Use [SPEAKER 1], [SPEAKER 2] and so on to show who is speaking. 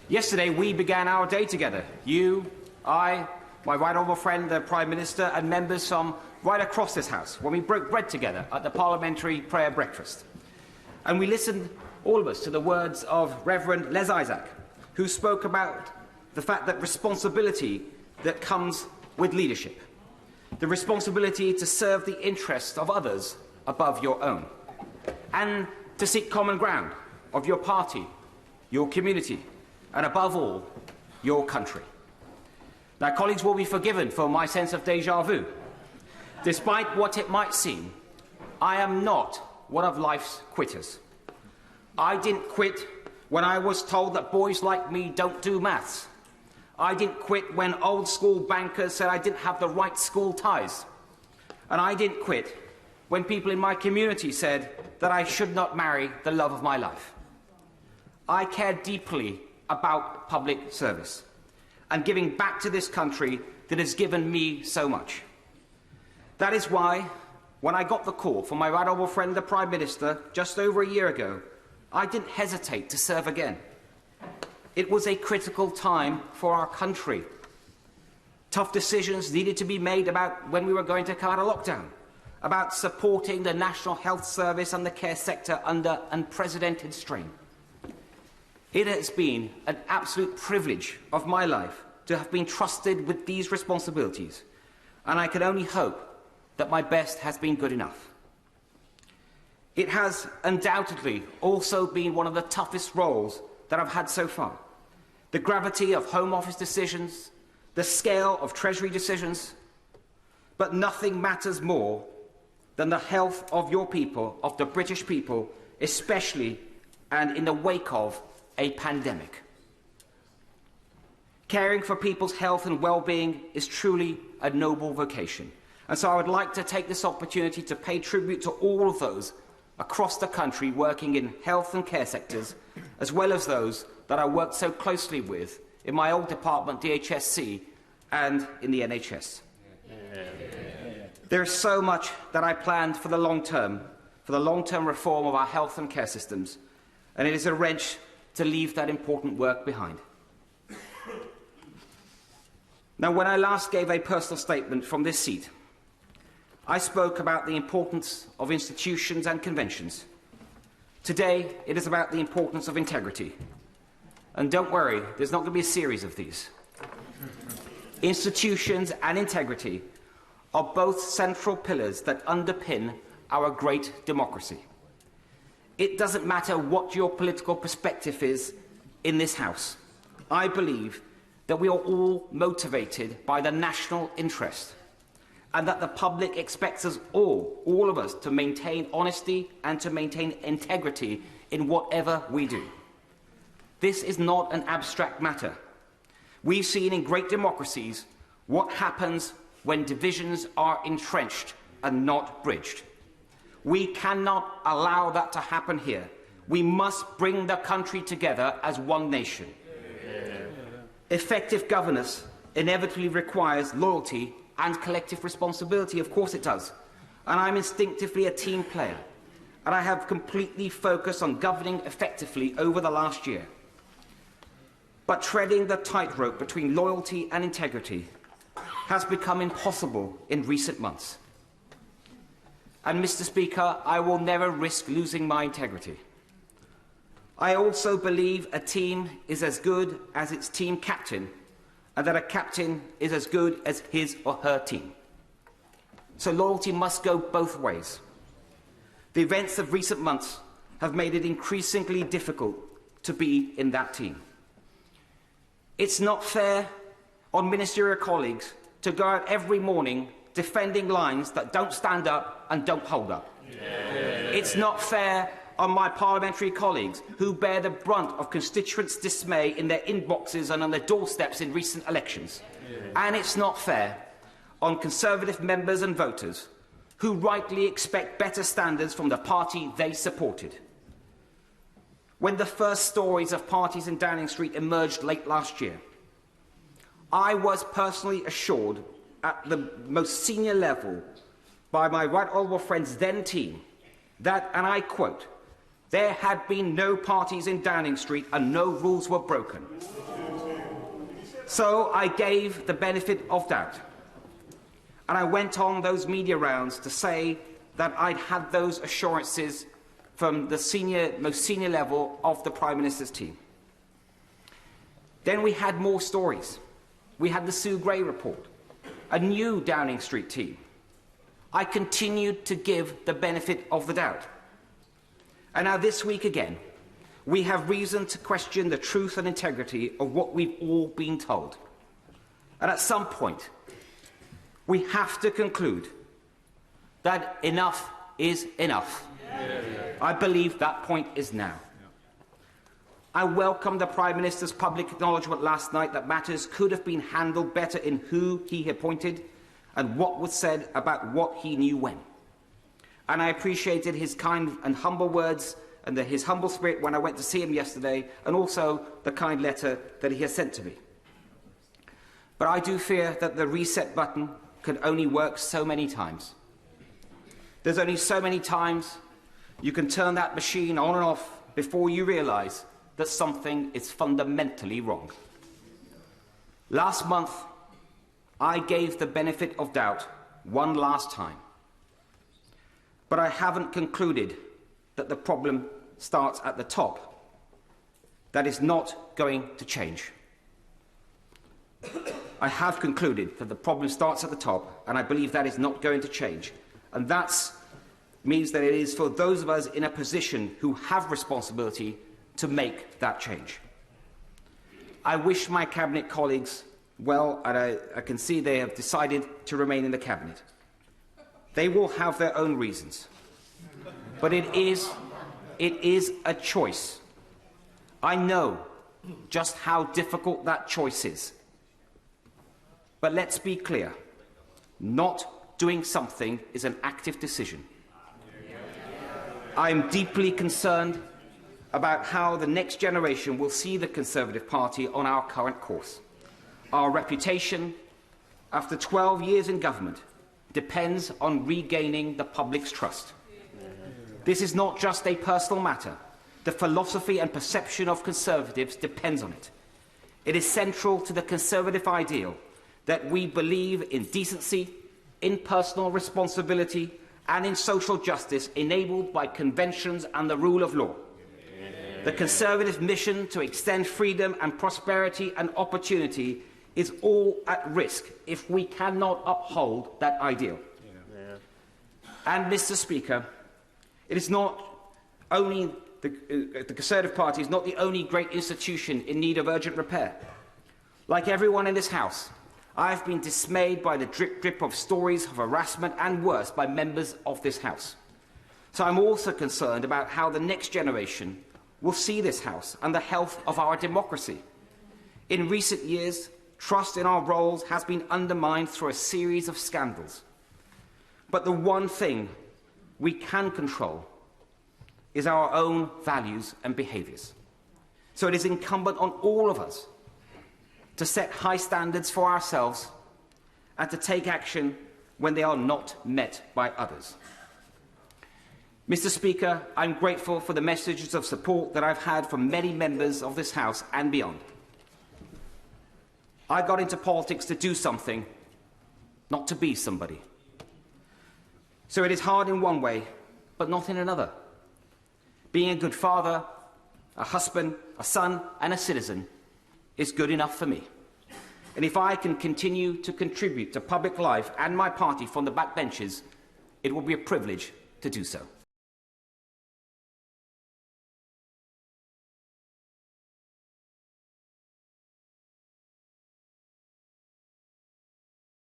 [SPEAKER 1] Yesterday, we began our day together. You, I, my right honourable friend, the Prime Minister, and members from right across this House, when we broke bread together at the Parliamentary Prayer Breakfast. And we listened, all of us, to the words of Reverend Les Isaac, who spoke about the fact that responsibility that comes with leadership, the responsibility to serve the interests of others above your own, and to seek common ground of your party, your community, and above all, your country. Now, colleagues will be forgiven for my sense of déjà vu. Despite what it might seem, I am not one of life's quitters. I didn't quit when I was told that boys like me don't do maths. I didn't quit when old school bankers said I didn't have the right school ties. And I didn't quit when people in my community said that I should not marry the love of my life. I care deeply about public service and giving back to this country that has given me so much. That is why, when I got the call from my right honourable friend, the Prime Minister, just over a year ago, I didn't hesitate to serve again. It was a critical time for our country. Tough decisions needed to be made about when we were going to come out of lockdown, about supporting the National Health Service and the care sector under unprecedented strain. It has been an absolute privilege of my life to have been trusted with these responsibilities, and I can only hope that my best has been good enough. It has undoubtedly also been one of the toughest roles that I've had so far. The gravity of Home Office decisions, the scale of Treasury decisions, but nothing matters more than the health of your people, of the British people, especially and in the wake of a pandemic. Caring for people's health and well-being is truly a noble vocation. And so I would like to take this opportunity to pay tribute to all of those across the country working in health and care sectors, as well as those that I worked so closely with in my old department, DHSC, and in the NHS. There is so much that I planned for the long-term reform of our health and care systems, and it is a wrench to leave that important work behind. Now, when I last gave a personal statement from this seat, I spoke about the importance of institutions and conventions. Today, it is about the importance of integrity. And don't worry, there's not going to be a series of these. Institutions and integrity are both central pillars that underpin our great democracy. It doesn't matter what your political perspective is in this House. I believe that we are all motivated by the national interest, and that the public expects us all of us, to maintain honesty and to maintain integrity in whatever we do. This is not an abstract matter. We've seen in great democracies what happens when divisions are entrenched and not bridged. We cannot allow that to happen here. We must bring the country together as one nation. Effective governance inevitably requires loyalty and collective responsibility. Of course it does. And I'm instinctively a team player. And I have completely focused on governing effectively over the last year. But treading the tightrope between loyalty and integrity has become impossible in recent months. And, Mr. Speaker, I will never risk losing my integrity. I also believe a team is as good as its team captain, and that a captain is as good as his or her team. So loyalty must go both ways. The events of recent months have made it increasingly difficult to be in that team. It's not fair on ministerial colleagues to go out every morning defending lines that don't stand up and don't hold up. It's not fair on my parliamentary colleagues who bear the brunt of constituents' dismay in their inboxes and on their doorsteps in recent elections. And it's not fair on Conservative members and voters who rightly expect better standards from the party they supported. When the first stories of parties in Downing Street emerged late last year, I was personally assured at the most senior level by my right honourable friend's then team that, and I quote, There had been no parties in Downing Street and no rules were broken. So I gave the benefit of doubt. And I went on those media rounds to say that I'd had those assurances from the most senior level of the Prime Minister's team. Then we had more stories. We had the Sue Gray report, a new Downing Street team. I continued to give the benefit of the doubt. And now this week again, we have reason to question the truth and integrity of what we've all been told. And at some point, we have to conclude that enough is enough. I believe that point is now. I welcome the Prime Minister's public acknowledgement last night that matters could have been handled better in who he appointed and what was said about what he knew when. And I appreciated his kind and humble words and his humble spirit when I went to see him yesterday, and also the kind letter that he has sent to me. But I do fear that the reset button can only work so many times. There's only so many times you can turn that machine on and off before you realise that something is fundamentally wrong. Last month, I gave the benefit of doubt one last time. But I haven't concluded that the problem starts at the top. That is not going to change. I have concluded that the problem starts at the top, and I believe that is not going to change. And that means that it is for those of us in a position who have responsibility to make that change. I wish my Cabinet colleagues well, and I can see they have decided to remain in the Cabinet. They will have their own reasons. But it is a choice. I know just how difficult that choice is. But let's be clear. Not doing something is an active decision. I am deeply concerned about how the next generation will see the Conservative Party on our current course. Our reputation, after 12 years in government, depends on regaining the public's trust. This is not just a personal matter. The philosophy and perception of Conservatives depends on it. It is central to the Conservative ideal that we believe in decency, in personal responsibility, and in social justice enabled by conventions and the rule of law. The Conservative mission to extend freedom and prosperity and opportunity is all at risk if we cannot uphold that ideal. And, Mr. Speaker, it is not only the Conservative Party is not the only great institution in need of urgent repair. Like everyone in this House, I have been dismayed by the drip of stories of harassment and worse by members of this House. So I'm also concerned about how the next generation will see this House and the health of our democracy. In recent years, trust in our roles has been undermined through a series of scandals. But the one thing we can control is our own values and behaviours. So it is incumbent on all of us to set high standards for ourselves and to take action when they are not met by others. Mr. Speaker, I'm grateful for the messages of support that I've had from many members of this House and beyond. I got into politics to do something, not to be somebody. So it is hard in one way, but not in another. Being a good father, a husband, a son, and a citizen is good enough for me. And if I can continue to contribute to public life and my party from the backbenches, it will be a privilege to do so.